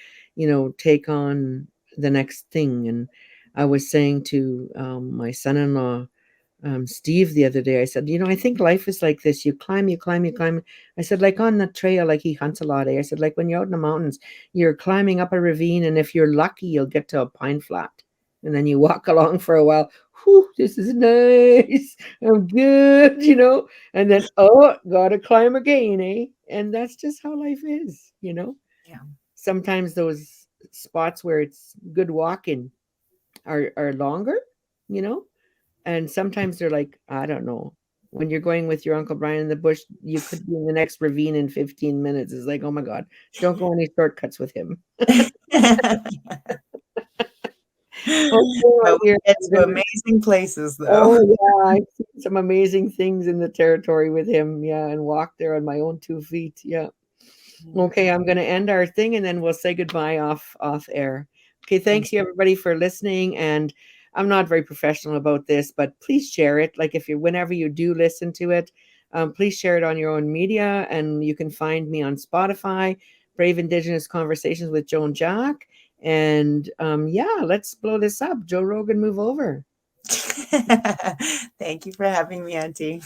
take on the next thing. And I was saying to my son-in-law, Steve, the other day, I said, I think life is like this. You climb, you climb, you climb. I said, like on the trail, like he hunts a lot. I said, like when you're out in the mountains, you're climbing up a ravine, and if you're lucky, you'll get to a pine flat. And then you walk along for a while. Whew, this is nice. I'm good. And then, oh, gotta climb again, eh? And that's just how life is. Yeah. Sometimes those spots where it's good walking are longer, you know? And sometimes they're like, I don't know. When you're going with your Uncle Brian in the bush, you could be in the next ravine in 15 minutes. It's like, oh my God, don't go any shortcuts with him. Okay, my But we dear, get I'm to gonna, amazing places, though. oh yeah, I've seen some amazing things in the territory with him. Yeah, and walked there on my own 2 feet. Yeah. Okay, I'm going to end our thing and then we'll say goodbye off air. Okay, Thanks. thanks you everybody for listening. And I'm not very professional about this, but please share it. Like if you whenever you do listen to it, please share it on your own media. And you can find me on Spotify, Brave Indigenous Conversations with Joan Jack. And yeah, let's blow this up. Joe Rogan, move over. Thank you for having me, Auntie.